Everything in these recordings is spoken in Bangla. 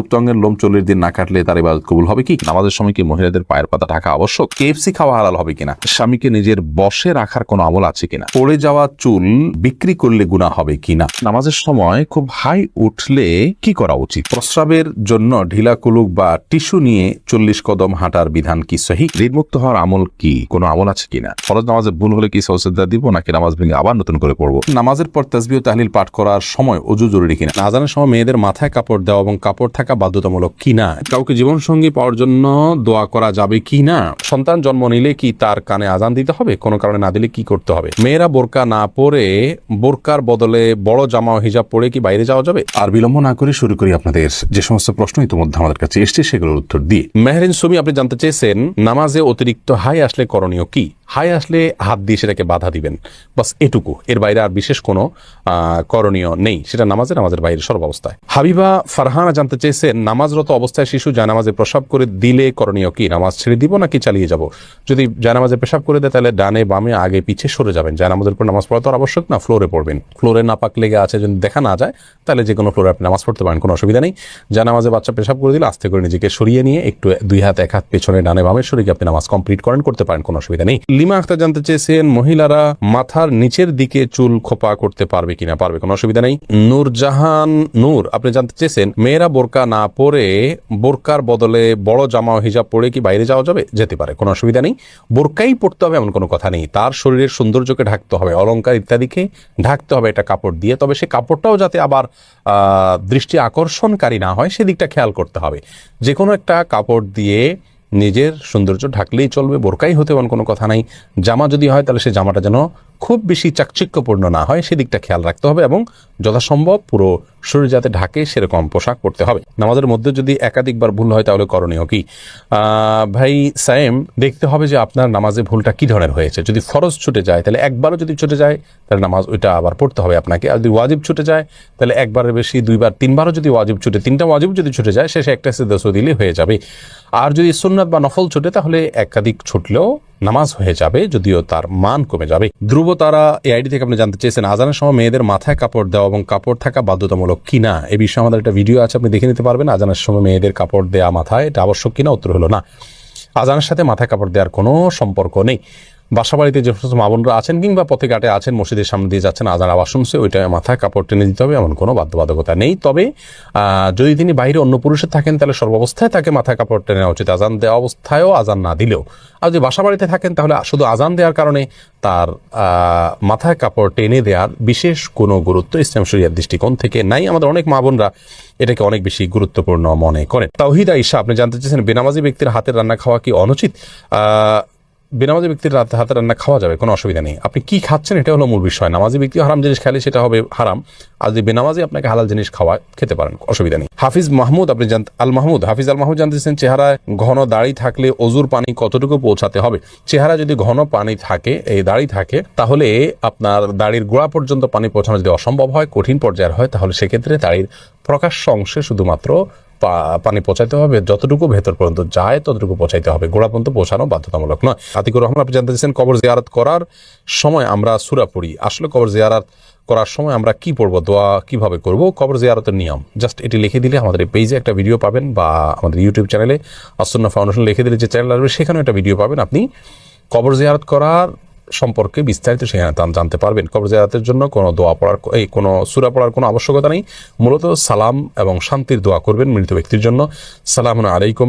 গুপ্ত অঙ্গের লোম 40 দিন না কাটলে তার ইবাদত কবুল হবে কি? নামাজের সময় কি মহিলাদের পায়ের পাতা ঢাকা আবশ্যক? কেএফসি খাওয়া হালাল হবে কিনা? স্বামীকে নিজের বশে রাখার কোনো আমল আছে কিনা? পড়ে যাওয়া চুল বিক্রি করলে গুনাহ হবে কিনা? নামাজের সময় খুব হাই উঠলে কি করা উচিত? প্রস্রাবের জন্য ঢিলা কুলুক বা টিস্যু নিয়ে 40 কদম হাঁটার বিধান কি সহিহ? ঋণমুক্ত হওয়ার আমল কি? কোনো আমল আছে কিনা? ফরজ নামাজে ভুল হলে কি সাজদা দিব নাকি নামাজ ভেঙে আবার নতুন করে পড়বো? নামাজের পর তাসবিহ ও তাহলিল পাঠ করার সময় ওযু জরুরি কিনা? আযানের সময় মেয়েদের মাথায় কাপড় দেওয়া এবং কাপড় থাকা বাধ্যতামূলক কিনা? কাউকে জীবনসঙ্গী পাওয়ার জন্য দোয়া করা যাবে কিনা? সন্তান জন্ম নিলে কি তার কানে আযান দিতে হবে? কোনো কারণে না দিলে কি করতে হবে? মেয়েরা বোরকা না পরে বোরকার বদলে বড় জামা ও হিজাব পরে কি বাইরে যাওয়া যাবে? আর বিলম্ব না করে শুরু করি আপনাদের যে সমস্ত প্রশ্ন ইতিমধ্যে আমাদের কাছে এসছে সেগুলোর উত্তর দিয়ে। মেহরিন সুমি, আপনি জানতে চেয়েছেন নামাজে অতিরিক্ত হাই আসলে করণীয় কি? হাই আসলে হাত দিয়ে সেটাকে বাধা দিবেন, বাস এটুকু, এর বাইরে আর বিশেষ কোনো করণীয় নেই। সেটা নামাজের বাইরে সর্বাবস্থায়। হাবিবা ফারহানা জানতে চেয়েছেন নামাজরত অবস্থায় শিশু জায়নামাজে প্রসাব করে দিলে করণীয় কি? নামাজ ছেড়ে দিব নাকি চালিয়ে যাব? যদি জায়নামাজে পেশাব করে দেয় তাহলে ডানে বামে আগে পিছে সরে যাবেন। জায়নামাজের পর নামাজ পড়া তো আবশ্যক না, ফ্লোরে পড়বেন। ফ্লোরে নাপাক লেগে আছে যদি দেখা না যায় তাহলে যে কোনো ফ্লোরে আপনি নামাজ পড়তে পারেন, কোনো অসুবিধা নেই। জায়নামাজে বাচ্চা পেশাব করে দিলে আস্তে করে নিজেকে সরিয়ে নিয়ে একটু 2 হাত 1 হাত পেছনে ডানে বামে সরিয়ে আপনি নামাজ কমপ্লিট করতে পারেন, কোনো অসুবিধা নেই। লিমা আক্তার জানতে চেয়েছেন মহিলারা মাথার নিচের দিকে চুল খোপা করতে পারবে কিনা? পারবে, কোনো অসুবিধা নেই। নূরজাহান নূর, আপনি জানতে চেয়েছেন মেয়েরা বোরকা না পরে বোরকার বদলে বড় জামা ও হিজাব পরে কি বাইরে যাওয়া যাবে? যেতে পারে, কোনো অসুবিধা নেই। বোরকাই পড়তে হবে এমন কোনো কথা নেই। তার শরীরের সৌন্দর্যকে ঢাকতে হবে, অলংকার ইত্যাদিকে ঢাকতে হবে এটা কাপড় দিয়ে, তবে সে কাপড়টাও যাতে আবার দৃষ্টি আকর্ষণকারী না হয় সেদিকটা খেয়াল করতে হবে। যে কোনো একটা কাপড় দিয়ে নিজের সৌন্দর্য ঢাকলেই চলবে, বোরকাই হতে এমন কোনো কথা নাই। জামা যদি হয় তাহলে সে জামাটা যেন খুব বেশি চাকচিক্যপূর্ণ না হয় সেদিকটা খেয়াল রাখতে হবে এবং যথাসম্ভব পুরো শরীর যাতে ঢাকে সেরকম পোশাক পরতে হবে। নামাজের মধ্যে যদি একাধিকবার ভুল হয় তাহলে করণীয় কি? ভাই সায়েম, দেখতে হবে যে আপনার নামাজে ভুলটা কি ধরনের হয়েছে। যদি ফরজ ছুটে যায় তাহলে একবারও যদি ছুটে যায় তাহলে নামাজ ওইটা আবার পড়তে হবে আপনাকে। আর যদি ওয়াজিব ছুটে যায় তাহলে একবারের বেশি 2বার 3বারও যদি ওয়াজিব ছুটে, 3টা ওয়াজিব যদি ছুটে যায় শেষে একটা সিজদা দিলে হয়ে যাবে। আর যদি সুন্নাত বা নফল ছুটে তাহলে একাধিক ছুটলেও নামাজ হয়ে যাবে, যদিও তার মান কমে যাবে। ধ্রুব তারা এই আইডি থেকে আপনি জানতে চেয়েছেন আযানের সময় মেয়েদের মাথায় কাপড় দেওয়া এবং কাপড় থাকা বাধ্যতামূলক কিনা? এ বিষয়ে আমাদের একটা ভিডিও আছে, আপনি দেখে নিতে পারবেন। আযানের সময় মেয়েদের কাপড় দেওয়া মাথায় এটা আবশ্যক কিনা? উত্তর হলো না। আযানের সাথে মাথায় কাপড় দেওয়ার কোনো সম্পর্ক নেই। বাসা বাড়িতে যে সমস্ত মা বোনরা আছেন কিংবা পথে ঘাটে আছেন, মসজিদের সামনে দিয়ে যাচ্ছেন, আযান আওয়াজ শুনছে, ওইটা মাথায় কাপড় টেনে দিতে হবে এমন কোনো বাধ্যবাধকতা নেই। তবে যদি তিনি বাইরে অন্য পুরুষের থাকেন তাহলে সর্বাবস্থায় তাকে মাথায় কাপড় টেনে নেওয়া উচিত, আযান দেওয়া অবস্থায়ও আযান না দিলেও। আর যদি বাসা বাড়িতে থাকেন তাহলে শুধু আযান দেওয়ার কারণে তার মাথায় কাপড় টেনে দেওয়ার বিশেষ কোনো গুরুত্ব ইসলাম শরিয়ার দৃষ্টিকোণ থেকে নাই। আমাদের অনেক মা বোনরা এটাকে অনেক বেশি গুরুত্বপূর্ণ মনে করেন। তাওহিদ আয়েশা, আপনি জানতে চেয়েছেন বেনামাজি ব্যক্তির হাতের রান্না খাওয়া কি অনুচিত? বেনামাজি ব্যক্তির হাতে রান্না খাওয়া যাবে, কোনো অসুবিধা নেই। আপনি কি খাচ্ছেন এটা হলো মূল বিষয়। নামাজি ব্যক্তি হারাম জিনিস খেলে সেটা হবে হারাম, আর যদি বেনামাজি আপনাকে হালাল জিনিস খেতে পারেন, অসুবিধা নেই। হাফিজ মাহমুদ, আপনি হাফিজ আল মাহমুদ জানতেছেন চেহারায় ঘন দাড়ি থাকলে অজুর পানি কতটুকু পৌঁছাতে হবে? চেহারা যদি ঘন পানি থাকে, এই দাড়ি থাকে, তাহলে আপনার দাড়ির গোড়া পর্যন্ত পানি পৌঁছানো যদি অসম্ভব হয়, কঠিন পর্যায়ের হয়, তাহলে সেক্ষেত্রে দাড়ির প্রকাশ্য অংশে শুধুমাত্র পানি পৌঁছাইতে হবে, যতটুকু ভেতর পর্যন্ত যায় ততটুকু পৌঁছাইতে হবে, গোড়া পর্যন্ত পৌঁছানো বাধ্যতামূলক নয়। আতিকুর রহমান, আপনি জানতে চাইছেন কবর জিয়ারত করার সময় আমরা সূরা পড়ি, আসলে কবর জিয়ারত করার সময় আমরা কি পড়বো, দোয়া কিভাবে করব? কবর জিয়ারতের নিয়ম জাস্ট এটি লিখে দিলে আমাদের পেজে একটা ভিডিও পাবেন, বা আমাদের ইউটিউব চ্যানেলে আসুন্নাহ ফাউন্ডেশন লিখে দিলে যে চ্যানেল আসবে সেখানেও একটা ভিডিও পাবেন। আপনি কবর জিয়ারত করার সম্পর্কে বিস্তারিত সেখানে জানতে পারবেন। কবর জিয়ারতের জন্য কোনো দোয়া পড়ার কোনো সূরা পড়ার কোনো আবশ্যকতা নেই। মূলত সালাম এবং শান্তির দোয়া করবেন মৃত ব্যক্তির জন্য। সালামুন আলাইকুম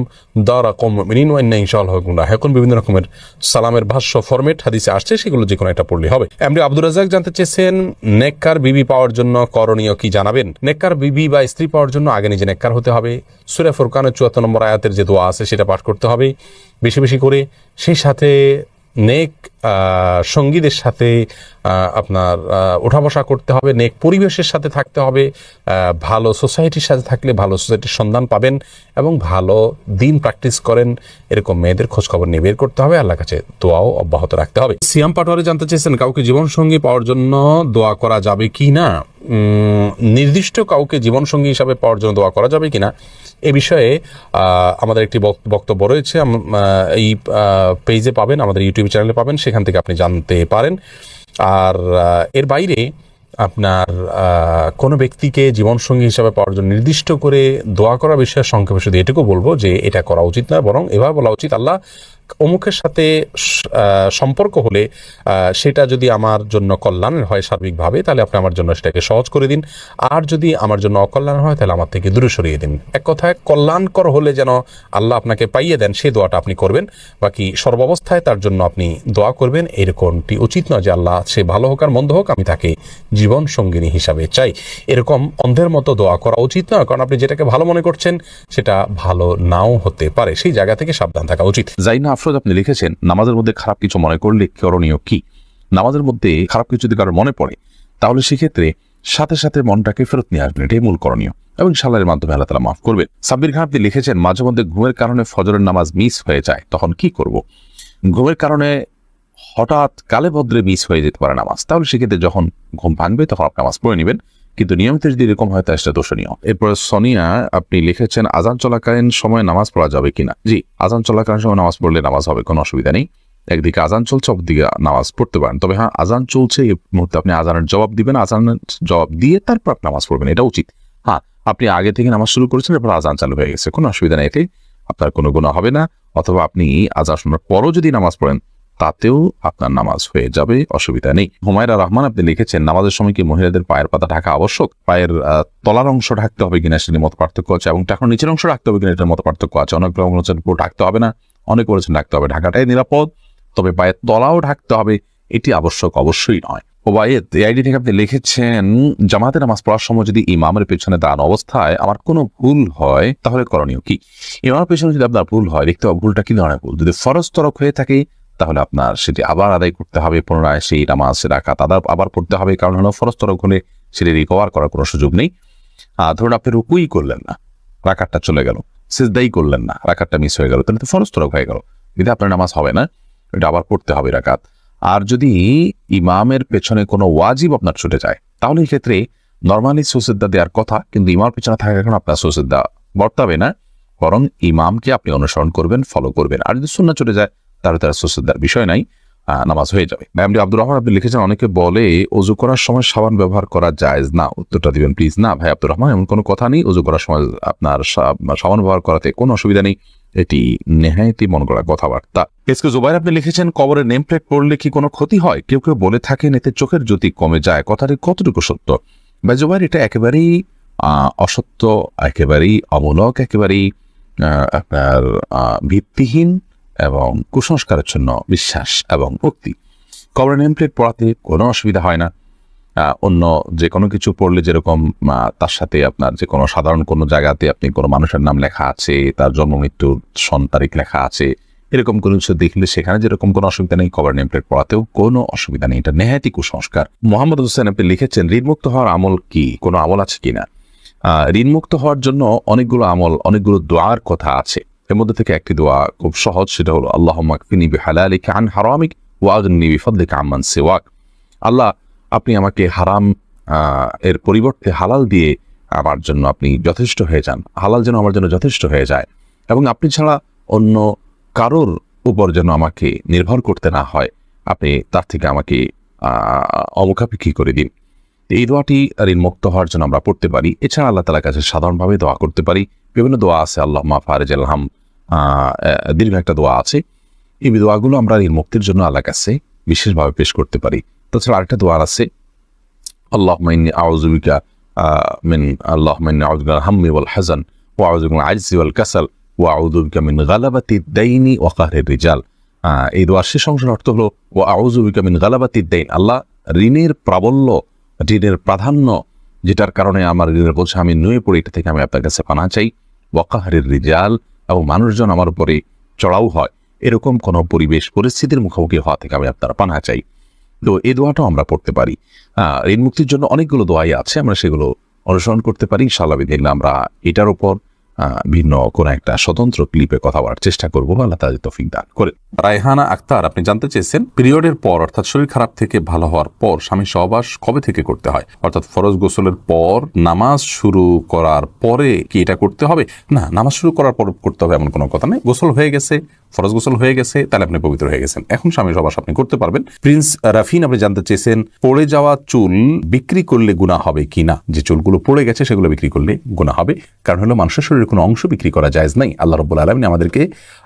দারাকুম মুমিনিন ওয়া ইন্না ইনশাআল্লাহু বিকুম। এখন বিভিন্ন রকমের সালামের ভাষ্য ফরম্যাট হাদিসে আসছে, সেগুলো যে কোনো একটা পড়লে হবে। এমডি আব্দুর রাজ্জাক জানতে চেয়েছেন নেককার বিবি পাওয়ার জন্য করণীয় কি জানাবেন? নেককার বিবি বা স্ত্রী পাওয়ার জন্য আগে নিজে নেককার হতে হবে। সূরা ফুরকানের 74 নম্বর আয়াতের যে দোয়া আছে সেটা পাঠ করতে হবে বেশি বেশি করে। সেই সাথে নেক সঙ্গীদের সাথে আপনার ওঠা বসা করতে হবে, নেক পরিবেশের সাথে থাকতে হবে। ভালো সোসাইটির সাথে থাকলে ভালো সোসাইটির সন্ধান পাবেন এবং ভালো দিন প্র্যাকটিস করেন এরকম মেয়েদের খোঁজখবর নিয়ে বের করতে হবে। আল্লাহর কাছে দোয়াও অব্যাহত রাখতে হবে। সিয়াম পাটোয়ারি জানতে চেয়েছেন কাউকে জীবনসঙ্গী পাওয়ার জন্য দোয়া করা যাবে কি না? নির্দিষ্ট কাউকে জীবনসঙ্গী হিসাবে পাওয়ার জন্য দোয়া করা যাবে কিনা এ বিষয়ে আমাদের একটি বক্তব্য রয়েছে, এই পেজে পাবেন, আমাদের ইউটিউব চ্যানেলে পাবেন, সেখান থেকে আপনি জানতে পারেন। আর এর বাইরে আপনার কোনো ব্যক্তিকে জীবনসঙ্গী হিসাবে পাওয়ার জন্য নির্দিষ্ট করে দোয়া করা বিষয়ে সংক্ষেপে শুধু এটুকু বলবো যে এটা করা উচিত না, বরং এভাবে বলা উচিত, আল্লাহ অমুকের সাথে সম্পর্ক হলে সেটা যদি আমার জন্য কল্যাণের হয় সার্বিকভাবে, তাহলে আপনি আমার জন্য সেটাকে সহজ করে দিন, আর যদি আমার জন্য অকল্যাণ হয় তাহলে আমার থেকে দূরে সরিয়ে দিন। এক কথায় কল্যাণকর হলে যেন আল্লাহ আপনাকে পাইয়ে দেন, সেই দোয়াটা আপনি করবেন। বাকি সর্বাবস্থায় তার জন্য আপনি দোয়া করবেন, এরকমটি উচিত নয় যে আল্লাহ সে ভালো হোক আর মন্দ হোক আমি তাকে জীবন সঙ্গিনী হিসাবে চাই। এরকম অন্ধের মতো দোয়া করা উচিত নয়, কারণ আপনি যেটাকে ভালো মনে করছেন সেটা ভালো নাও হতে পারে। সেই জায়গা থেকে সাবধান থাকা উচিত। জাইনা আফরোজ আপনি লিখেছেন, নামাজের মধ্যে খারাপ কিছু মনে করলে করণীয় কি? নামাজের মধ্যে খারাপ কিছু যদি কারোর মনে পড়ে তাহলে সেক্ষেত্রে সাথে সাথে মনটাকে ফেরত নিয়ে আসবেন, এটাই মূল করণীয়, এবং ইনশাআল্লাহর মাধ্যমে আল্লাহ তাআলা মাফ করবেন। সাব্বির খান আপনি লিখেছেন, মাঝে মধ্যে ঘুমের কারণে ফজরের নামাজ মিস হয়ে যায়, তখন কি করব? ঘুমের কারণে হঠাৎ কালে ভদ্রে মিস হয়ে যেতে পারে নামাজ, তাহলে সেক্ষেত্রে যখন ঘুম ভাঙবে তখন আপনি নামাজ পড়ে নেবেন, কিন্তু নিয়মিত যদি এরকম হয় তা সেটা দোষণীয়। এরপরে সোনিয়া আপনি লিখেছেন, আজান চলাকালীন সময় নামাজ পড়া যাবে কিনা? জি, আজান চলাকালীন সময় নামাজ পড়লে নামাজ হবে, কোনো অসুবিধা নেই। একদিকে আজান চলছে, অপরদিকে নামাজ পড়তে পারেন। তবে হ্যাঁ, আজান চলছে এই মুহূর্তে আপনি আজানের জবাব দিবেন, আজানের জবাব দিয়ে তারপর আপনি নামাজ পড়বেন, এটা উচিত। হ্যাঁ, আপনি আগে থেকে নামাজ শুরু করেছেন, এরপর আজান চালু হয়ে গেছে, কোনো অসুবিধা নেই, এতে আপনার কোনো গুনাহ হবে না। অথবা আপনি আজান শোনার পরও যদি নামাজ পড়েন তাতেও আপনার নামাজ হয়ে যাবে, অসুবিধা নেই। হুমায়রা রহমান আপনি লিখেছেন, নামাজের সময় কি মহিলাদের পায়ের পাতা ঢাকা আবশ্যক? পায়ের তলার অংশ ঢাকতে হবে কিনা সেটার মতো পার্থক্য আছে, এবং টাকার নিচের অংশ ঢাকতে হবে কিনা এটার মতো পার্থক্য আছে। অনেক বলেছেন পুরো ঢাকতে হবে না, অনেক বলেছেন ঢাকতে হবে। ঢাকাটাই নিরাপদ, তবে পায়ের তলাও ঢাকতে হবে, এটি আবশ্যক অবশ্যই নয়। ওবায়েদ এআইডি থেকে আপনি লিখেছেন, জামাতে নামাজ পড়ার সময় যদি ইমামের পেছনে দাঁড়ানো অবস্থায় আমার কোনো ভুল হয় তাহলে করণীয় কি? ইমামের পেছনে যদি আপনার ভুল হয়, দেখতে হবে ভুলটা কি ধরনের ভুল। যদি ফরজ তরক হয়ে থাকে তাহলে আপনার সেটি আবার আদায় করতে হবে, পুনরায় সেই নামাজ রাকাত আবার পড়তে হবে, কারণ হলো ফরজ তরক হলে সেটি রিকভার করার কোনো সুযোগ নেই। ধরুন আপনি রুকুই করলেন না, রাকাতটা চলে গেল, সিজদাই করলেন না, রাকাতটা মিস হয়ে গেল, তাহলে তো ফরজ তরক হয়ে গেল, যদি আপনার নামাজ হবে না, এটা আবার পড়তে হবে রাকাত। আর যদি ইমামের পেছনে কোনো ওয়াজিব আপনার ছুটে যায় তাহলে এই ক্ষেত্রে নর্মালি সুজদা দেওয়ার কথা, কিন্তু ইমামের পেছনে থাকার কারণে আপনার সুজদা বর্তাবে না, বরং ইমামকে আপনি অনুসরণ করবেন, ফলো করবেন। আর যদি সুন্নাহ ছুটে যায় তাহলে তার সুজদার বিষয় নাই, নামাজ হয়ে যাবে। ম্যামডি আব্দুর রহমান আপনি লিখেছেন, অনেকে বলে ওযু করার সময় সাবান ব্যবহার করা জায়েজ না, উত্তরটা দিবেন প্লিজ। না ভাই আব্দুর রহমান, এমন কোনো কথা নেই, ওযু করার সময় আপনার সাবান ব্যবহার করাতে কোনো অসুবিধা নেই, এটি নেহায়েতই মন গড়া কথাবার্তা। এসকে জুবাইর আপনি লিখেছেন, কবরের নেম প্লেট পড়লে কি কোনো ক্ষতি হয়? কেউ কেউ বলে থাকেন এতে চোখের জ্যোতি কমে যায়, কথাটি কতটুকু সত্য? ভাই জুবাইর, এটা একেবারেই অসত্য, একেবারেই অমূলক, একেবারেই আপনার ভিত্তিহীন এবং কুসংস্কারের জন্য বিশ্বাস এবং ভক্তি। কবরের নেম প্লেট পড়াতে কোনো অসুবিধা হয় না। অন্য যে কোনো কিছু পড়লে যেরকম তার সাথে আপনার যে কোনো সাধারণ কোনো জায়গাতে আপনি কোনো মানুষের নাম লেখা আছে, তার জন্ম মৃত্যুর সন তারিখ লেখা আছে, এরকম কোনো কিছু দেখলে সেখানে যেরকম কোনো অসুবিধা নেই, কবরের নেম প্লেট পড়াতেও কোনো অসুবিধা নেই, এটা নেহায়েতি কুসংস্কার। মোহাম্মদ হোসেন আপনি লিখেছেন, ঋণমুক্ত হওয়ার আমল কি, কোনো আমল আছে কিনা? ঋণমুক্ত হওয়ার জন্য অনেকগুলো আমল, অনেকগুলো দোয়ার কথা আছে। এর মধ্যে থেকে একটি দোয়া খুব সহজ, সেটা হলো আল্লাহুম্মা কফিনি বিহালালিকা আন হারামিক ওয়া আগনিনি বিফদলিকা আম্মান সিওয়াক। আল্লাহ, আপনি আমাকে হারাম এর পরিবর্তে হালাল দিয়ে আমার জন্য আপনি যথেষ্ট হয়ে যান, হালাল যেন আমার জন্য যথেষ্ট হয়ে যায়, এবং আপনি ছাড়া অন্য কারোর উপর যেন আমাকে নির্ভর করতে না হয়, আপনি তার থেকে আমাকে অমুখাপেক্ষী করে দিন। এই দোয়াটি ঋণমুক্ত হওয়ার জন্য আমরা পড়তে পারি। এছাড়া আল্লাহ তাআলার কাছে সাধারণভাবে দোয়া করতে পারি, বিভিন্ন দোয়া আছে, আল্লাহুম্মা ফারিজাল হাম, দীর্ঘ একটা দোয়া আছে। এই দোয়াগুলো আমরা ঋণমুক্তির জন্য আল্লাহর কাছে বিশেষভাবে পেশ করতে পারি। তাছাড়া আরেকটা দোয়া আছে, আল্লাহুম্মা ইন্নী আউযু বিকা আল্লাহুম্মা ইন্নী আউযু বিকাল হাম্মি ওয়াল হাযান ওয়া আউযু বিকাল আজজি ওয়াল কাসাল ওয়া আউযু বিকা মিন গালাবাতিদ দাইনি ওয়া কাহরির রিজাল। এই দোয়ার শেষ অংশের অর্থ হলো ওয়া আউযু বিকা মিন গালাবাতিদ দাইন, আল্লাহ ঋণের প্রাবল্য, ঋণের প্রাধান্য, যেটার কারণে আমার ঋণের বোঝা আমি নুয়ে পড়ি, এটা থেকে আমি আপনার কাছে পানাহ চাই। ওয়া কাহরির রিজাল, এবং মানুষজন আমার উপরে চড়াও হয়, এরকম কোনো পরিবেশ পরিস্থিতির মুখোমুখি হওয়া থেকে আমি আপনার পানাহ চাই। তো এই দোয়াটাও আমরা পড়তে পারি। ঋণ মুক্তির জন্য অনেকগুলো দোয়াই আছে, আমরা সেগুলো অনুসরণ করতে পারি। ইনশাআল্লাহ বিদিনিল্লাহ আমরা এটার উপর ভিন্ন কোন একটা স্বতন্ত্র ক্লিপে কথা বলার চেষ্টা করবো, আল্লাহ তাআলা তৌফিক দান করে। রায়হানা আক্তার আপনি জানতে চেয়েছেন, পিরিয়ডের পর অর্থাৎ শরীর খারাপ থেকে ভালো হওয়ার পর স্বামী সহবাস কবে থেকে করতে হয়? অর্থাৎ ফরজ গোসলের পর, নামাজ শুরু করার পরে কি এটা করতে হবে? না, নামাজ শুরু করার পর করতে হবে এমন কোনো কথা নেই। গোসল হয়ে গেছে, ফরজ গোসল হয়ে গেছে, তাহলে আপনি পবিত্র হয়ে গেছেন, এখন স্বামী সহবাস আপনি করতে পারবেন। প্রিন্স রাফিন আপনি জানতে চেয়েছেন পড়ে যাওয়া চুল বিক্রি করলে গুনাহ হবে কিনা। যে চুলগুলো পড়ে গেছে সেগুলো বিক্রি করলে গুনাহ হবে, কারণ হলো মানুষের শরীরের কোনো অংশ বিক্রি করা জায়েজ নাই। আল্লাহ রাব্বুল আলামিন আমাদেরকে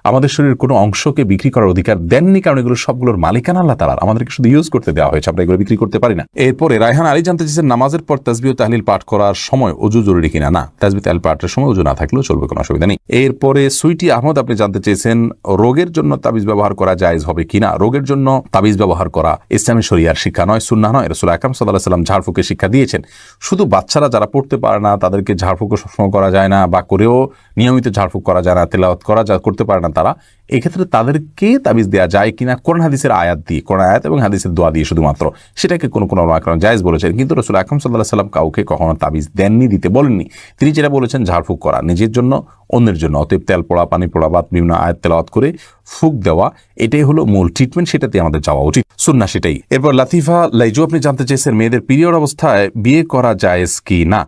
আমাদের শরীরের কোনো অংশকে বিক্রি করার অধিকার দেননি, কারণ এগুলো সবগুলোর মালিকানা আল্লাহ তাআলার, আমাদেরকে শুধু ইউজ করতে দেওয়া হয়েছে, আমরা এগুলো বিক্রি করতে পারি না। এরপরে রায়হান আলী জানতে চেয়েছেন নামাজের পর তাসবিহ ও তাহলিল পাঠ করার সময় ওযু জরুরি কিনা। না, তাসবিহ তাহলিল পাঠের সময় ওযু না থাকলেও চলবে, কোনো অসুবিধা নেই। এরপরে সুইটি আহমদ আপনি জানতে চেয়েছেন রোগের জন্য তাবিজ ব্যবহার করা জায়েজ হবে কিনা। রোগের জন্য তাবিজ ব্যবহার করা ইসলামী শরিয়ার শিক্ষা নয়, সুন্নাহ নয়। রাসূল আকরাম সাল্লাল্লাহু আলাইহি ওয়াসাল্লাম ঝাড়ফুঁকের শিক্ষা দিয়েছেন। শুধু বাচ্চারা যারা পড়তে পারে না তাদেরকে ঝাড়ফুঁকও সবসময় করা যায় না, বা করেও নিয়মিত ঝাড়ফুঁক করা যায় না, তেলাওয়াত করা করতে পারে না তারা, এক্ষেত্রে তাদেরকে তাবিজ দেওয়া যায় কিনা কোরআন হাদিসের আয়াত দিয়ে, কোরআন আয়াত এবং হাদিসের দোয়া দিয়ে শুধুমাত্র, সেটাকে কোনো কোনো ওলামা জায়েজ বলেছেন। কিন্তু রাসূল আকরাম সাল্লাল্লাহু আলাইহি ওয়াসাল্লাম কাউকে কখনো তাবিজ দেননি, দিতে বলেননি। তিনি যেটা বলেছেন ঝাড়ফুঁক করা নিজের জন্য, অন্যের জন্য। অতএব তেল পড়া, পানি পড়া বা বিভিন্ন আয়াত তেলাওয়াত করে ফুঁক দেওয়া, এটাই হলো মূল ট্রিটমেন্ট, সেটাতে আমাদের যাওয়া উচিত, সুন্নাহ সেটাই। এরপর লাতিফা লাইজু আপনি জানতে চেয়েছেন মেয়েদের পিরিয়ড অবস্থায় বিয়ে করা জায়েজ কি না।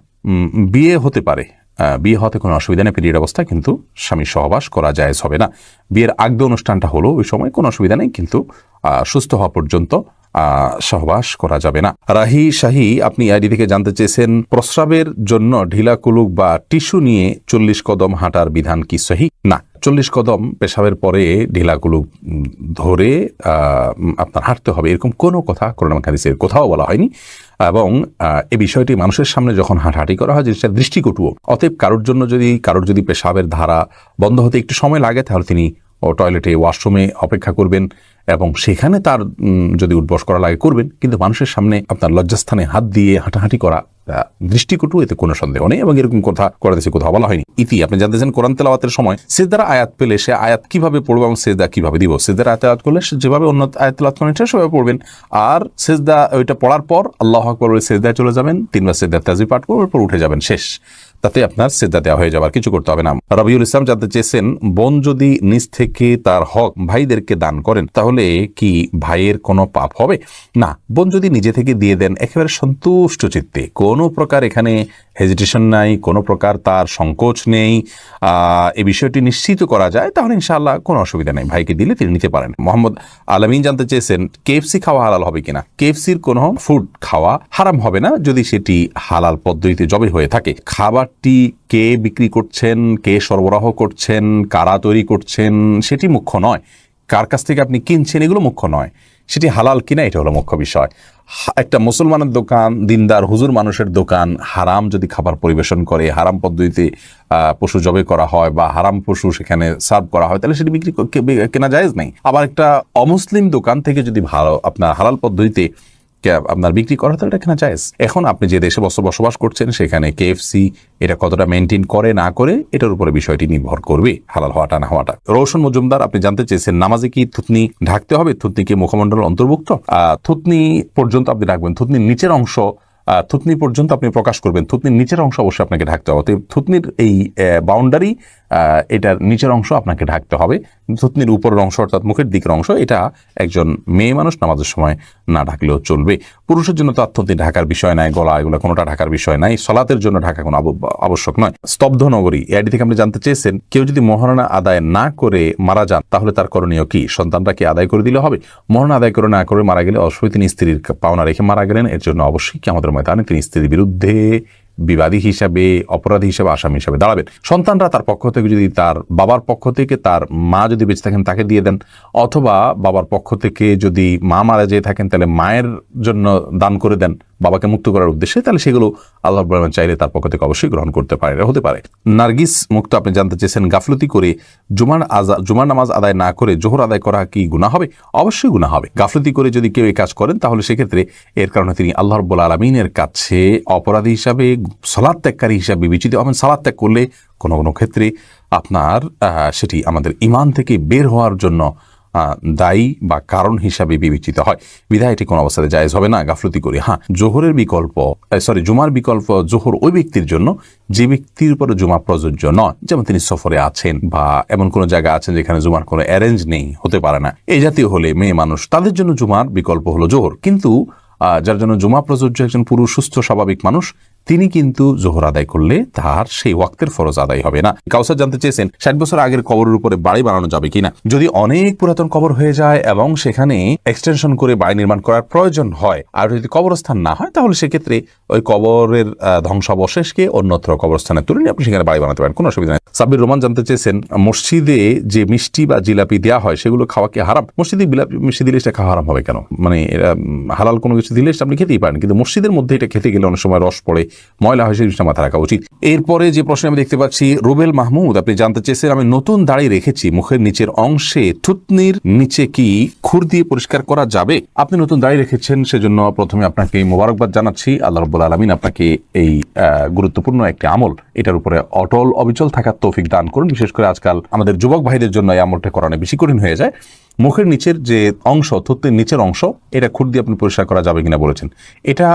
বিয়ে হতে পারে, বিয়ে হতে কোনো অসুবিধা নেই পিরিয়ড অবস্থায়, কিন্তু স্বামীর সহবাস করা জায়েজ হবে না। বিয়ের আগে অনুষ্ঠানটা হলো ওই সময় কোনো অসুবিধা নেই, কিন্তু সুস্থ হওয়া পর্যন্ত সহবাস করা যাবে না। রাহি শাহী আপনি আইডি থেকে জানতে চেয়েছেন প্রস্রাবের জন্য ঢিলা কুলুক বা টিস্যু নিয়ে 40 কদম হাঁটার বিধান কি সহি। না, 40 কদম পেশাবের পরে ঢিলা কুলুক ধরে আপনার হাঁটতে হবে, এরকম কোনো কথা কোরআন হাদিসের কোথাও বলা হয়নি। এবং এই বিষয়টি মানুষের সামনে যখন হাঁটাহাঁটি করা হয় জিনিসটা দৃষ্টিকটুও। অতএব কারোর যদি পেশাবের ধারা বন্ধ হতে একটু সময় লাগে, তাহলে তিনি টয়লেটে ওয়াশরুমে অপেক্ষা করবেন এবং সেখানে তার যদি উঠবস করা লাগে করবেন, কিন্তু মানুষের সামনে আপনার লজ্জাস্থানে হাত দিয়ে হাঁটাহাঁটি করা দৃষ্টিকটু, এতে কোনো সন্দেহ নেই এবং এরকম কথা করাতেছে কোথাও বলা হয়নি। আপনি জানতেছেন কোরআন তেলাওয়াতের সময় সিজদার আয়াত পেলে সে আয়াত কিভাবে পড়বে এবং সিজদা কিভাবে দিব। সিজদার আয়াত তেলাওয়াত করলে যেভাবে অন্য আয়াত তেলাওয়াত করেন সেভাবে পড়বেন, আর সিজদা ওইটা পড়ার পর আল্লাহু আকবার বলে সিজদায় চলে যাবেন, 3 বার সিজদার তাসবিহ পাঠ করবেন, এরপর উঠে যাবেন, শেষ। তাতে আপনার সিজদা দেওয়া হয়ে যাবার কিছু করতে হবে না। রবিউল ইসলাম জানতে চেয়েছেন বোন যদি নিজ থেকে তার হক ভাইদেরকে দান করেন তাহলে কি ভাইয়ের কোনো পাপ হবে। না, বোন যদি নিজে থেকে দিয়ে দেন একেবারে সন্তুষ্ট চিত্তে, কোনো প্রকার এখানে হেজিটেশন নাই, কোনো প্রকার তার সংকোচ নেই, এই বিষয়টি নিশ্চিত করা যায়, তাহলে ইনশাআল্লাহ কোনো অসুবিধা নেই, ভাইকে দিলে তিনি নিতে পারেন। মোহাম্মদ আলামিন জানতে চেয়েছেন কেএফসি খাওয়া হালাল হবে কিনা। কেএফসির কোনো ফুড খাওয়া হারাম হবে না যদি সেটি হালাল পদ্ধতিতে জবে হয়ে থাকে। খাবারটি কে বিক্রি করছেন, কে সরবরাহ করছেন, কারা তৈরি করছেন সেটি মুখ্য নয়, কার কাছ থেকে আপনি কিনছেন এগুলো মুখ্য নয়, সেটি হালাল কিনা এটা হলো মুখ্য বিষয়। একটা মুসলমানের দোকান, দিনদার হুজুর মানুষের দোকান হারাম যদি খাবার পরিবেশন করে, হারাম পদ্ধতিতে পশু জবে করা হয় বা হারাম পশু সেখানে সার্ভ করা হয়, তাহলে সেটি বিক্রি কেনা জায়েজ নাই। আবার একটা অমুসলিম দোকান থেকে যদি ভালো আপনার হালাল পদ্ধতিতে আপনার বিক্রি করা হয় তাহলে এটা কেনা জায়েজ। এখন আপনি যে দেশে বসবাস করছেন সেখানে কেএফসি এটা কতটা মেনটেন করে না করে এটার উপরে বিষয়টি নির্ভর করবে হালাল হওয়াটা না হওয়াটা। রৌশন মজুমদার আপনি জানতে চেয়েছেন নামাজে কি থুতনি ঢাকতে হবে, থুতনি কি মুখমণ্ডল অন্তর্ভুক্ত। থুতনি পর্যন্ত আপনি রাখবেন, থুতনির নিচের অংশ থুতনি পর্যন্ত আপনি প্রকাশ করবেন, থুতনির নিচের অংশ অবশ্যই আপনাকে ঢাকতে হবে। থুতনির এই বাউন্ডারি, এটার নিচের অংশ আপনাকে ঢাকতে হবে। থুতনির উপরের অংশ অর্থাৎ মুখের দিকের অংশ এটা একজন মেয়ে মানুষ নামাজের সময় না ঢাকলেও চলবে। পুরুষের জন্য তো থুতনি ঢাকার বিষয় নাই, গলা এগুলো কোনোটা ঢাকার বিষয় নাই, সলাতের জন্য ঢাকা কোনো আবশ্যক নয়। স্তব্ধ নগরী এআইডি থেকে আপনি জানতে চেয়েছেন কেউ যদি মহারণা আদায় না করে মারা যান তাহলে তার করণীয় কি। সন্তানটা কি আদায় করে দিলে হবে। মহারণা আদায় করে না করে মারা গেলে অবশ্যই তিনি স্ত্রীর পাওনা রেখে মারা গেলেন, এর জন্য অবশ্যই কি আমাদের ময়দানে তিনি স্ত্রীর বিরুদ্ধে বিবাদী হিসাবে, অপরাধী হিসাবে, আসামি হিসাবে দাঁড়াবেন। সন্তানরা তার পক্ষ থেকে যদি তার বাবার পক্ষ থেকে তার মা যদি বেঁচে থাকেন তাকে দিয়ে দেন, অথবা বাবার পক্ষ থেকে যদি মা মারা যেয়ে থাকেন তাহলে মায়ের জন্য দান করে দেন বাবাকে মুক্ত করার উদ্দেশ্যে, তাহলে সেগুলো আল্লাহ রাব্বুল আলামিন চাইলে তার পক্ষ থেকে অবশ্যই গ্রহণ করতে পারে, হতে পারে। নার্গিস মুক্ত আপনি জানতে চেয়েছেন গাফলতি করে জুমার নামাজ আদায় না করে জোহর আদায় করা কি গুনাহ হবে। অবশ্যই গুনাহ হবে। গাফলতি করে যদি কেউ এই কাজ করেন তাহলে সেক্ষেত্রে এর কারণে তিনি আল্লাহ রাব্বুল আলামিনের কাছে অপরাধী হিসাবে, সালাত ত্যাগকারী হিসাবে বিবেচিত হবেন। সালাত ত্যাগ করলে কোনো কোনো ক্ষেত্রে আপনার সেটি আমাদের ঈমান থেকে বের হওয়ার জন্য দায়ী বা কারণ হিসাবে বিবেচিত হয়, বিধায় এটি কোনো অবস্থায় জায়েজ হবে না গাফলতি করে। হ্যাঁ, জুমার বিকল্প জোহর ওই ব্যক্তির জন্য যে ব্যক্তির উপরে জুমা প্রযোজ্য নয়, যেমন তিনি সফরে আছেন বা এমন কোনো জায়গা আছেন যেখানে জুমার কোনো অ্যারেঞ্জ নেই, হতে পারে না, এই জাতীয় হলে মেয়ে মানুষ, তাদের জন্য জুমার বিকল্প হলো জোহর। কিন্তু যার জন্য জুমা প্রযোজ্য একজন পুরুষ সুস্থ স্বাভাবিক মানুষ, তিনি কিন্তু জোহর আদায় করলে তার সেই ওয়াক্তের ফরজ আদায় হবে না। কাউসার জানতে চেয়েছেন 60 বছর আগের কবরের উপরে বাড়ি বানানো যাবে কিনা। যদি অনেক পুরাতন কবর হয়ে যায় এবং সেখানে এক্সটেনশন করে বাড়ি নির্মাণ করার প্রয়োজন হয়, আর যদি কবরস্থান না হয়, তাহলে সেক্ষেত্রে ওই কবরের ধ্বংসাবশেষকে অন্যত্র কবরস্থানে তুলে নিয়ে আপনি সেখানে বাড়ি বানাতে পারেন, কোনো অসুবিধা নেই। সাব্বির রহমান জানতে চেয়েছেন মসজিদে যে মিষ্টি বা জিলাপি দেওয়া হয় সেগুলো খাওয়া কি হারাম? মসজিদে মিষ্টি দিলে সেটা খাওয়া হারাম হবে কেন? মানে এরা হালাল কোনো কিছু দিলে আপনি খেতেই পারেন, কিন্তু মসজিদের মধ্যে এটা খেতে গেলে অনেক সময় রস পড়ে, ময়লা হয়, সেই বিষয়টা মাথা রাখা উচিত। এরপরে যে প্রশ্ন আমি দেখতে পাচ্ছি, রুবেল মাহমুদ আপনি জানতে চেয়েছেন আমি নতুন দাড়ি রেখেছি, মুখের নিচের অংশে থুতনির নিচে কি খুর দিয়ে পরিষ্কার করা যাবে? আপনি নতুন দাড়ি রেখেছেন সেজন্য প্রথমে আপনাকে মোবারকবাদ জানাচ্ছি। আল্লাহ রাব্বুল আলামিন আপনাকে এই গুরুত্বপূর্ণ একটি আমল, এটার উপরে অটল অবিচল থাকার তৌফিক দান করুন। বিশেষ করে আজকাল আমাদের যুবক ভাইদের জন্য এই আমলটা করানো বেশি কঠিন হয়ে যায়। মুখের নিচের যে অংশ, থুতনির নিচের অংশ, এটা খুর দিয়ে আপনি পরিষ্কার করা যাবে কিনা বলেছেন। এটা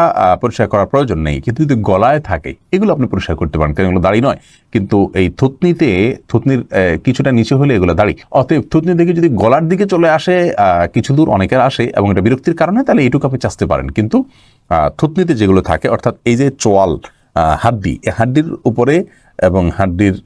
পরিষ্কার করার প্রয়োজন নেই, কিন্তু যদি গলায় থাকে এগুলো আপনি পরিষ্কার করতে পারেন, কারণ এগুলো দাড়ি নয়। কিন্তু এই থুতনির কিছুটা নিচে হলে এগুলো দাড়ি। অতএব থুতনির দিকে যদি গলার দিকে চলে আসে, কিছু দূর অনেকের আসে এবং এটা বিরক্তির কারণে, তাহলে এইটুকু আপনি চাচতে পারেন। কিন্তু থুতনিতে যেগুলো থাকে, অর্থাৎ এই যে চোয়াল হাড্ডি, এই হাড্ডির উপরে এবং হাড্ডির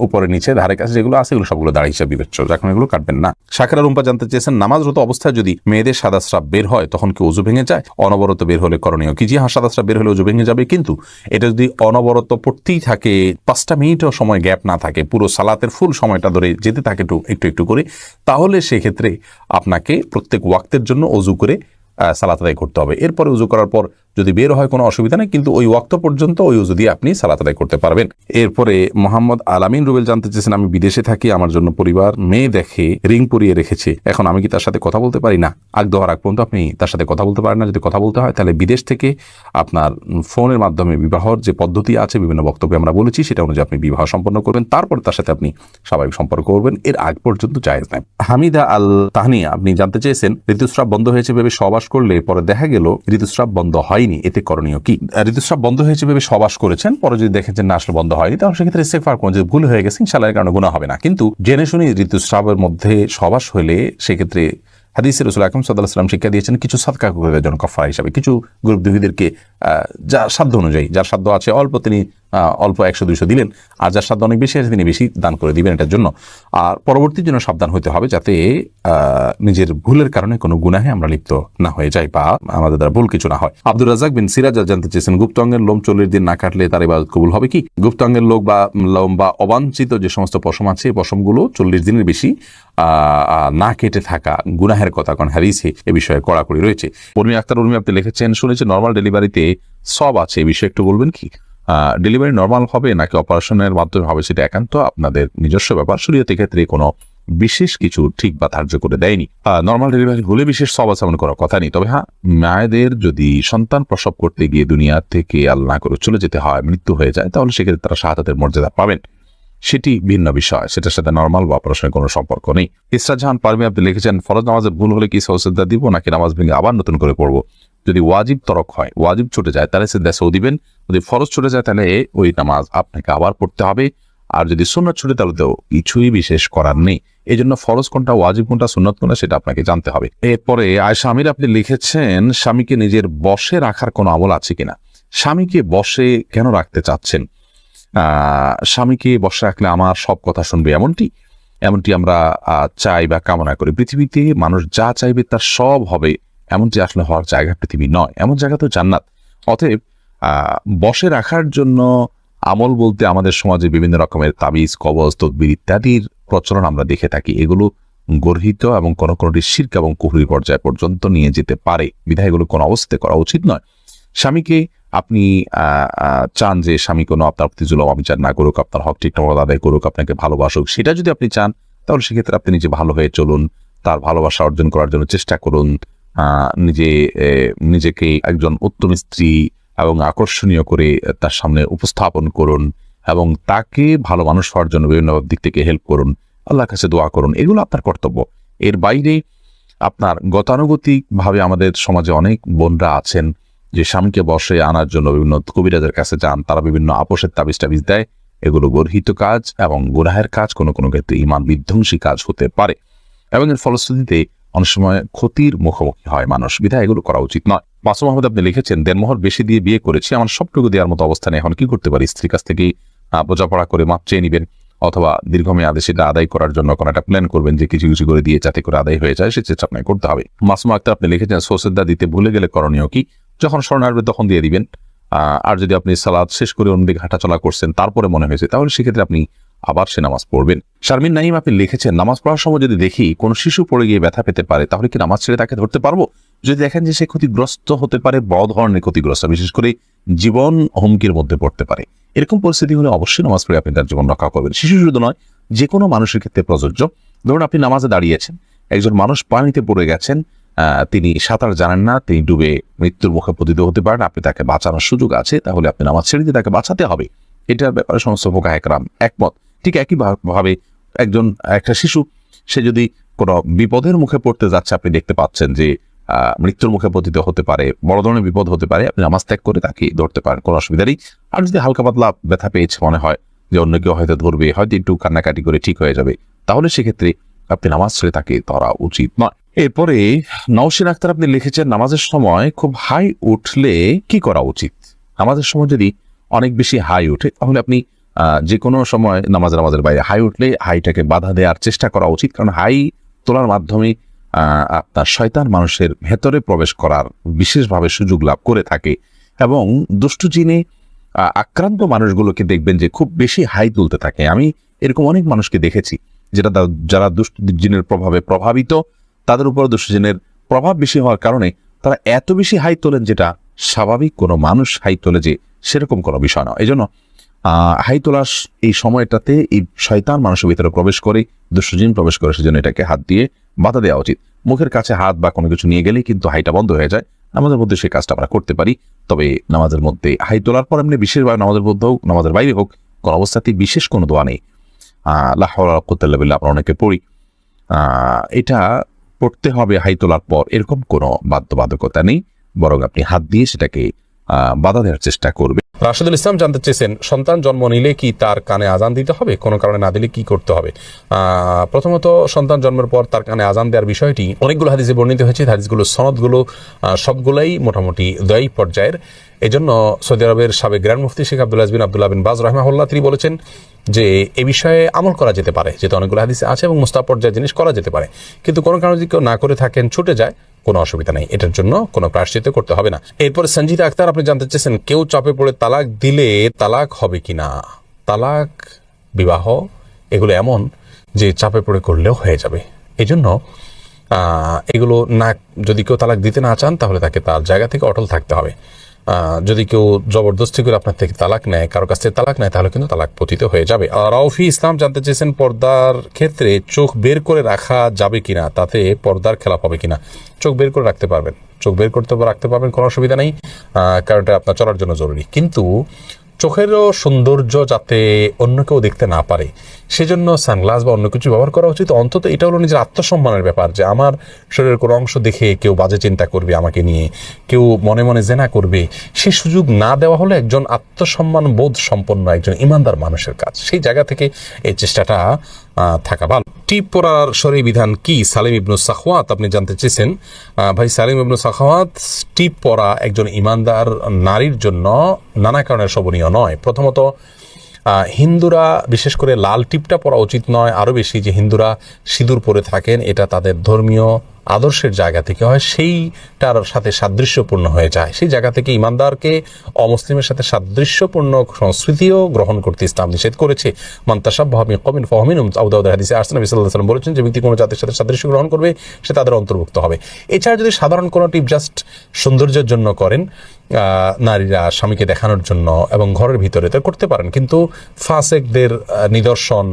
উপরে নিচে ধারে কাছে যেগুলো আছে এগুলো সবগুলো দাড়ি হিসাবে বিবেচ্য, যখন এগুলো কাটবেন না। শাকরা রুম্পা জানতে চেয়েছেন নামাজরত অবস্থায় যদি মেয়েদের সাদা স্রাব বের হয় তখন কি ওযু ভেঙে যায়? অনবরত বের হলে করণীয় কি? জি হ্যাঁ, সাদা স্রাব বের হলে ওযু ভেঙে যাবে, কিন্তু এটা যদি অনবরত পড়তেই থাকে, 5টা মিনিটও সময় গ্যাপ না থাকে, পুরো সালাতের ফুল সময়টা ধরে যেতে থাকে একটু একটু করে, তাহলে সেক্ষেত্রে আপনাকে প্রত্যেক ওয়াক্তের জন্য ওযু করে সালাত আদায় করতে হবে। এরপরে উযু করার পর যদি বের হয় কোনো অসুবিধা নেই, কিন্তু ওই ওয়াক্ত পর্যন্ত ওই উযু দিয়ে আপনি সালাত আদায় করতে পারবেন। এরপরে মোহাম্মদ আলামিন রুবেল জানতে চেয়েছেন আমি বিদেশে থাকি, আমার জন্য পরিবার মেয়ে দেখে রিং পরিয়ে রেখেছে, এখন আমি কি তার সাথে কথা বলতে পারি না? আগ দেওয়ার আগ পর্যন্ত আপনি তার সাথে কথা বলতে পারেন না। যদি কথা বলতে হয় তাহলে বিদেশ থেকে আপনার ফোনের মাধ্যমে বিবাহর যে পদ্ধতি আছে, বিভিন্ন বক্তব্যে আমরা বলেছি, সেটা অনুযায়ী আপনি বিবাহ সম্পন্ন করবেন, তারপর তার সাথে আপনি স্বাভাবিক সম্পর্ক করবেন। এর আগ পর্যন্ত জায়েজ নাই। হামিদা আল তাহনিয়া আপনি জানতে চেয়েছেন ঋতুস্রাব বন্ধ হয়েছে ভেবে সহবাস করলে পরে দেখা গেল ঋতুস্রাব বন্ধ হয়নি, এতে করণীয় কি? ঋতুস্রাব বন্ধ হয়েছে ভেবে সহবাস করেছেন, পরে যদি দেখেছেন না আসলে বন্ধ হয়নি, তাহলে সেক্ষেত্রে ইস্তেগফার করুন, যে ভুল হয়ে গেছে, ইনশাআল্লাহ এর কারণে গুনাহ হবে না। কিন্তু জেনে শুনে ঋতুস্রাবের মধ্যে সহবাস হলে সেক্ষেত্রে হাদিসে রাসূল আকরাম সাল্লাল্লাহু আলাইহি ওয়াসাল্লাম শিক্ষা দিয়েছেন কিছু সাদকা করবেন যেন কাফারা হিসাবে, কিছু গরিব দুঃখীদেরকে যার সাধ্য অনুযায়ী, যার সাধ্য আছে অল্প তিনি অল্প 100-200 দিলেন, আর যার সাধ্য অনেক বেশি আছে তিনি বেশি দান করে দিবেন এটার জন্য। আর পরবর্তীর জন্য সাবধান হতে হবে যাতে নিজের ভুলের কারণে কোনো গুনাহে আমরা লিপ্ত না হয়ে যাই বা আমাদের দ্বারা ভুল কিছু না হয়। আব্দুর রাজ্জাক বিন সিরাজ জানতে চেয়েছেন গুপ্তাঙ্গের লোম 40 দিন না কাটলে তার ইবাদত কবুল হবে কি? গুপ্তাঙ্গের লোম বা অবাঞ্ছিত যে সমস্ত পশম আছে, এই পশমগুলো 40 দিনের বেশি না কেটে থাকা গুনাহের কথা, কারণ হাদিসে এ বিষয়ে কড়াকড়ি রয়েছে। উর্মি আক্তার উর্মি আপনি লিখেছেন শুনেছি নর্মাল ডেলিভারিতে সব আছে, এই বিষয়ে একটু বলবেন কি? ডেলিভারি নর্মাল হবে নাকি অপারেশনের মাধ্যমে হবে সেটা একান্ত আপনাদের নিজস্ব ব্যাপার। শরীয়তের ক্ষেত্রে কোনো বিশেষ কিছু ঠিক বা ধার্য করে দেয়নি। নর্মাল ডেলিভারি হলে বিশেষ সব আছে এমন করার কথা নেই। তবে হ্যাঁ, মায়েদের যদি সন্তান প্রসব করতে গিয়ে দুনিয়া থেকে আল্লাহ করে চলে যেতে হয়, মৃত্যু হয়ে যায়, তাহলে সেক্ষেত্রে তারা শাহাদাতের মর্যাদা পাবেন, সেটি ভিন্ন বিষয়, সেটার সাথে নর্মাল বা অপারেশনের কোনো সম্পর্ক নেই। ইসরাত জাহান পারভীন আপনি লিখেছেন ফরজ নামাজে ভুল হলে কি সাজদা দিব নাকি নামাজ ভেঙে আবার নতুন করে পড়বো? যদি ওয়াজিব তরক হয়, ওয়াজিব ছুটে যায়, তাহলে সিজদা সৌ দিবেন। যদি ফরজ ছুটে যায় তাহলে ওই নামাজ আপনাকে আবার পড়তে হবে। আর যদি সুন্নাত ছুটে তাহলে তো কিছুই বিশেষ করার নেই। এই জন্য ফরজ কোনটা, ওয়াজিব কোনটা, সুন্নাত কোনটা সেটা আপনাকে জানতে হবে। এরপরে আয়েশা আমির আপনি লিখেছেন স্বামীকে নিজের বশে রাখার কোনো আমল আছে কিনা? স্বামীকে বশে কেন রাখতে চাচ্ছেন? স্বামীকে বশে রাখলে আমার সব কথা শুনবে এমনটি আমরা চাই বা কামনা করি। পৃথিবীতে মানুষ যা চাইবে তার সব হবে, এমনটি আসলে হওয়ার জায়গা পৃথিবী নয়, এমন জায়গা তো জান্নাত। অতএব বশে রাখার জন্য আমল বলতে আমাদের সমাজে বিভিন্ন রকমের তাবিজ, কবজ, তদবির ইত্যাদির প্রচলন আমরা দেখে থাকি। এগুলো গর্হিত এবং কোনো কোনোটি শিরক এবং কুফরি পর্যায় পর্যন্ত নিয়ে যেতে পারে, বিধায় এগুলো কোনো অবস্থাতে করা উচিত নয়। স্বামীকে আপনি চান যে স্বামী কোনো আপনার প্রতি জুলুম অবিচার না করুক, আপনার হক ঠিকঠাক আদায় করুক, আপনাকে ভালোবাসুক, সেটা যদি আপনি চান তাহলে সেক্ষেত্রে আপনি নিজে ভালো হয়ে চলুন, তার ভালোবাসা অর্জন করার জন্য চেষ্টা করুন, নিজেকে একজন উত্তম স্ত্রী এবং আকর্ষণীয় করে তার সামনে উপস্থাপন করুন এবং তাকে ভালো মানুষ হওয়ার জন্য বিভিন্ন দিক থেকে হেল্প করুন, আল্লাহর কাছে দোয়া করুন, এগুলো আপনার কর্তব্য। এর বাইরে আপনার গতানুগতিকভাবে আমাদের সমাজে অনেক বোনরা আছেন যে স্বামীকে বশে আনার জন্য বিভিন্ন কবিরাজের কাছে যান, তারা বিভিন্ন আপোষের তাবিজ দেয়। এগুলো গর্হিত কাজ এবং গুনাহের কাজ, কোনো কোনো ক্ষেত্রে ঈমান বিধ্বংসী কাজ হতে পারে এবং এর ফলশ্রুতিতে অনেক সময় ক্ষতির মুখোমুখি হয় মানুষ, বিধায় এগুলো করা উচিত নয়। মাসুম আহমেদ আপনি লিখেছেন, দেনমোহর বেশি দিয়ে বিয়ে করেছি, আমার সবটুকু দেওয়ার মতো অবস্থানে এখন কি করতে পারি? স্ত্রীর কাছ থেকে বোঝাপড়া করে মাপ চেয়ে নিবেন, অথবা দীর্ঘমেয়াদে সেটা আদায় করার জন্য কোনো একটা প্ল্যান করবেন যে কিছু কিছু করে দিয়ে যাতে করে আদায় হয়ে যায়, সে চেষ্টা আপনাকে করতে হবে। মাসুম আক্তার আপনি লিখেছেন, সোসেদা দিতে ভুলে গেলে করণীয় কি? যখন স্মরণ আসবে তখন দিয়ে দিবেন। আর যদি আপনি সালাত শেষ করে অন্যদিকে হাঁটাচলা করছেন তারপরে মনে হয়েছে, তাহলে সেক্ষেত্রে আপনি আবার সে নামাজ পড়বেন। শারমিন নাইম আপনি লিখেছেন, নামাজ পড়ার সময় যদি দেখি কোনো শিশু পড়ে গিয়ে ব্যথা পেতে পারে, তাহলে কি নামাজ ছেড়ে তাকে ধরতে পারবো? যদি দেখেন যে সে ক্ষতিগ্রস্ত হতে পারে, বড় ধরনের ক্ষতিগ্রস্ত, বিশেষ করে জীবন হুমকির মধ্যে পড়তে পারে, এরকম পরিস্থিতি হলে অবশ্যই নামাজ পড়ে আপনি তার জীবন রক্ষা করবেন। শিশু শুধু নয়, যে কোনো মানুষের ক্ষেত্রে প্রযোজ্য। ধরুন আপনি নামাজে দাঁড়িয়েছেন, একজন মানুষ পানিতে পড়ে গেছেন, তিনি সাঁতার জানেন না, তিনি ডুবে মৃত্যুর মুখে পতিত হতে পারেন, আপনি তাকে বাঁচানোর সুযোগ আছে, তাহলে আপনি নামাজ ছেড়ে দিয়ে তাকে বাঁচাতে হবে। এটার ব্যাপারে সমস্ত ফুকাহা কেরাম একমত। ঠিক একই ভাবে একটা শিশু, সে যদি কোনো বিপদের মুখে পড়তে যাচ্ছে, আপনি দেখতে পাচ্ছেন যে মৃত্যুর মুখে পতিত হতে পারে, বড় ধরনের বিপদ হতে পারে, আপনি নামাজ ত্যাগ করে তাকে ধরতে পারেন, কোনো অসুবিধা নেই। আর যদি হালকা পাতলা ব্যথা পেয়েছে, মনে হয় যে অন্য কেউ হয়তো ধরবে, হয়তো একটু কান্নাকাটি করে ঠিক হয়ে যাবে, তাহলে সেক্ষেত্রে আপনি নামাজ ছেড়ে তাকে ধরা উচিত নয়। এরপরে নওশিন আক্তার আপনি লিখেছেন, নামাজের সময় খুব হাই উঠলে কি করা উচিত? নামাজের সময় যদি অনেক বেশি হাই উঠে, তাহলে আপনি যে কোনো সময় নামাজের বাইরে হাই উঠলে হাইটাকে বাধা দেওয়ার চেষ্টা করা উচিত, কারণ হাই তোলার মাধ্যমে আপনার শয়তান মানুষের ভেতরে প্রবেশ করার বিশেষভাবে সুযোগ লাভ করে থাকে, এবং দুষ্টু জিনে আক্রান্ত মানুষগুলোকে দেখবেন যে খুব বেশি হাই তুলতে থাকে। আমি এরকম অনেক মানুষকে দেখেছি যারা দুষ্টু জিনের প্রভাবে প্রভাবিত, তাদের উপর দুষ্টু জিনের প্রভাব বেশি হওয়ার কারণে তারা এত বেশি হাই তোলেন, যেটা স্বাভাবিক কোনো মানুষ হাই তোলে যে সেরকম কোনো বিষয় নয়। এই জন্য হাই তোলার এই সময়টাতে এই শয়তান মানুষের ভিতরে প্রবেশ করে, দুষ্টু জিন প্রবেশ করে, সেজন্য এটাকে হাত দিয়ে বাধা দেওয়া উচিত। মুখের কাছে হাত বা কোনো কিছু নিয়ে গেলেই কিন্তু হাইটা বন্ধ হয়ে যায়। নামাজের মধ্যে সেই কাজটা আমরা করতে পারি, তবে নামাজের মধ্যে হাই তোলার পর এমনি বিশেষভাবে নামাজের মধ্যে হোক, নামাজের বাইরে হোক, কোনো অবস্থাতেই বিশেষ কোনো দোয়া নেই। লা হাওলা ওয়ালা কুওয়াতা ইল্লা বিল্লাহ আমরা অনেকে পড়ি, এটা পড়তে হবে হাই তোলার পর, এরকম কোনো বাধ্যবাধকতা নেই, বরং আপনি হাত দিয়ে সেটাকে বাধা দেওয়ার চেষ্টা করবে। রাশেদুল ইসলাম জানতে চেয়েছেন, সন্তান জন্ম নিলে কি তার কানে আজান দিতে হবে? কোনো কারণে না দিলে কি করতে হবে? প্রথমত, সন্তান জন্মের পর তার কানে আজান দেওয়ার বিষয়টি অনেকগুলো হাদিসে বর্ণিত হয়েছে। হাদিসগুলো সনদগুলো সবগুলাই মোটামুটি দয়ী পর্যায়ের। এই জন্য সৌদি আরবের সাবেক গ্র্যান্ড মুফতি শেখ আব্দুল আজবিন আব্দুল্লাহ বিন বাজ রাহিমাহুল্লাহ তিনি বলেছেন যে এ বিষয়ে আমল করা যেতে পারে, যেহেতু অনেকগুলো হাদিসে আছে এবং মুস্তাহাব পর্যায়ের জিনিস করা যেতে পারে। কিন্তু কোনো কারণে যদি কেউ না করে থাকেন, ছুটে যায়, কোনো অসুবিধা নেই, এটার জন্য কোনো প্রায়শ্চিত্ত করতে হবে না। এরপরে সঞ্জিতা আক্তার আপনি জানতে চেয়েছেন, কেউ চাপে পড়ে তালাক দিলে তালাক হবে কিনা? তালাক, বিবাহ এগুলো এমন যে চাপে পড়ে করলেও হয়ে যাবে। এই জন্য এগুলো না, যদি কেউ তালাক দিতে না চান তাহলে তাকে তার জায়গা থেকে অটল থাকতে হবে। যদি কেউ জবরদস্তি করে আপনার থেকে তালাক নেয়, কারো কাছ থেকে তালাক নেয়, তাহলে কিন্তু তালাক পতিত হয়ে যাবে। রাউফি ইসলাম জানতে চেয়েছেন, পর্দার ক্ষেত্রে চোখ বের করে রাখা যাবে কিনা? তাতে পর্দার খেলাপ হবে কিনা? চোখ বের করে রাখতে পারবেন, চোখ বের করতে রাখতে পারবেন, কোনো অসুবিধা নেই, কারণ এটা আপনার চলার জন্য জরুরি। কিন্তু চোখেরও সৌন্দর্য যাতে অন্য কেউ দেখতে না পারে, সেজন্য সানগ্লাস বা অন্য কিছু ব্যবহার করা উচিত। অন্তত এটা হলো নিজের আত্মসম্মানের ব্যাপার, যে আমার শরীরের কোনো অংশ দেখে কেউ বাজে চিন্তা করবে আমাকে নিয়ে, কেউ মনে মনে জেনা করবে, সে সুযোগ না দেওয়া হলো একজন আত্মসম্মান বোধ সম্পন্ন একজন ইমানদার মানুষের কাজ। সেই জায়গা থেকে এই চেষ্টাটা থাকা ভালো। টিপ পরার শরীয়ী বিধান কি? সালিম ইবনু সাখওয়াত আপনি জানতে চেয়েছেন, ভাই সালিম ইবনু সাখওয়াত, টিপ পরা একজন ইমানদার নারীর জন্য নানা কারণে শোভনীয় নয়। প্রথমত, হিন্দুরা বিশেষ করে লাল টিপটা পরা উচিত নয়, আরও বেশি যে হিন্দুরা সিঁদুর পরে থাকেন, এটা তাদের ধর্মীয় আদর্শের জায়গা থেকে হয়, সেইটার সাথে সাদৃশ্যপূর্ণ হয়ে যায়। সেই জায়গা থেকে ইমানদারকে অমুসলিমের সাথে সাদৃশ্যপূর্ণ সংস্কৃতিও গ্রহণ করতে ইসলাম নিষেধ করেছে। মান তাশাব্বাহা বিকওমিন ফাহুয়া মিনহুম, আবু দাউদের হাদিসে আসছে, নবী সাল্লাল্লাহু আলাইহি ওয়াসাল্লাম বলেছেন যে ব্যক্তি কোনো জাতির সাথে সাদৃশ্য গ্রহণ করবে সে তাদের অন্তর্ভুক্ত হবে। এছাড়া যদি সাধারণ কোনো টিপ জাস্ট সৌন্দর্যের জন্য করেন, নারীরা স্বামীকে দেখানোর জন্য এবং ঘরের ভিতরে তা করতে পারেন, কিন্তু ফাসেকদের নিদর্শন,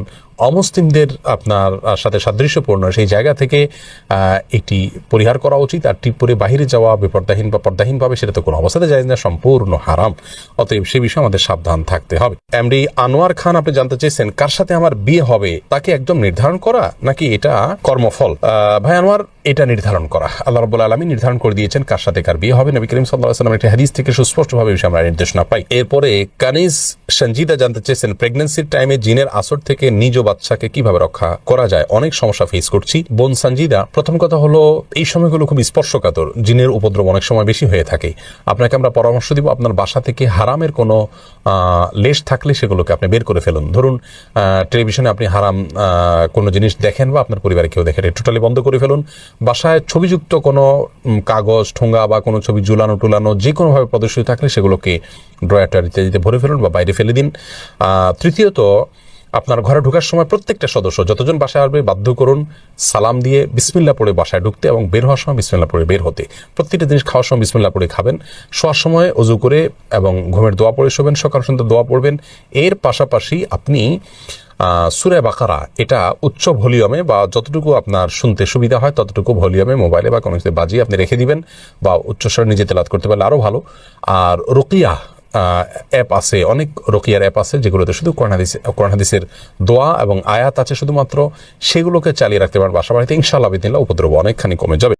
অমুসলিমদের আপনার সাথে সাদৃশ্যপূর্ণ সেই জায়গা থেকে এটি পরিহার করা উচিত। আর টিপ পরে বাহিরে যাওয়া বেপর্দাহীন বা পর্দাহীনভাবে, সেটা তো কোনো অবস্থাতে যায় না, সম্পূর্ণ হারাম। অতএব সে বিষয়ে আমাদের সাবধান থাকতে হবে। এমডি আনোয়ার খান আপনি জানতে চেয়েছেন, কার সাথে আমার বিয়ে হবে তাকে একদম নির্ধারণ করা নাকি এটা কর্মফল? ভাই আনোয়ার, এটা নির্ধারণ করা, আল্লাহ রাব্বুল আলামিন নির্ধারণ করে দিয়েছেন কার সাথে কার বিয়ে হবে। নবী করিম সাল্লাল্লাহু আলাইহি ওয়াসাল্লাম একটা হাদিস হাদিস থেকে সুস্পষ্টভাবে বিষয়ে আমরা নির্দেশনা পাই। এরপরে কানিজ সঞ্জিদা জানতে চেয়েছেন, প্রেগন্যান্সির টাইমে জিনের আসর থেকে নিজ বাচ্চাকে কিভাবে রক্ষা করা যায়, অনেক সমস্যা ফেস করছি। বোন সঞ্জিদা, প্রথম কথা হলো এই সময়গুলো খুব স্পর্শকাতর, জিনের উপদ্রব অনেক সময় বেশি হয়ে থাকে। আপনাকে আমরা পরামর্শ দিব, আপনার বাসা থেকে হারামের কোনো লেশ থাকলে সেগুলোকে আপনি বের করে ফেলুন। ধরুন টেলিভিশনে আপনি হারাম কোনো জিনিস দেখেন বা আপনার পরিবারে কেউ দেখেন, টোটালি বন্ধ করে ফেলুন। বাসায় ছবিযুক্ত কোনো কাগজ, ঠোঙ্গা বা কোনো ছবি ঝুলানো টুলানো যে কোনোভাবে প্রদর্শিত থাকলে সেগুলোকে ড্রয়ার ইত্যাদিতে ভরে ফেলুন বা বাইরে ফেলে দিন। তৃতীয়ত, আপনার ঘরে ঢোকার সময় প্রত্যেকটা সদস্য যতজন বাসায় আসবে বাধ্য করুন সালাম দিয়ে বিসমিল্লাহ পড়ে বাসায় ঢুকতে এবং বের হওয়ার সময় বিসমিল্লাহ পড়ে বের হতে। প্রত্যেকটা জিনিস খাওয়ার সময় বিসমিল্লাহ পড়ে খাবেন, শোয়ার সময় অজু করে এবং ঘুমের দোয়া পড়ে শোবেন, সকাল সন্ধ্যা দোয়া পড়বেন। এর পাশাপাশি আপনি সূরা বাকারা এটা উচ্চ ভলিউমে বা যতটুকু আপনার শুনতে সুবিধা হয় ততটুকু ভলিউমে মোবাইলে বা কোনো কিছু বাজিয়ে আপনি রেখে দিবেন, বা উচ্চস্বরে নিজে তেলাওয়াত করতে পারলে আরও ভালো। আর রুকিয়া অ্যাপ আছে, অনেক রুকিয়ার অ্যাপ আছে যেগুলোতে শুধু কোরআন হাদিসের দোয়া এবং আয়াত আছে শুধুমাত্র, সেগুলোকে চালিয়ে রাখতে পারেন বাসা বাড়িতে। ইনশাআল্লাহ বিদিনিল্লাহ উপদ্রব অনেকখানি কমে যাবে।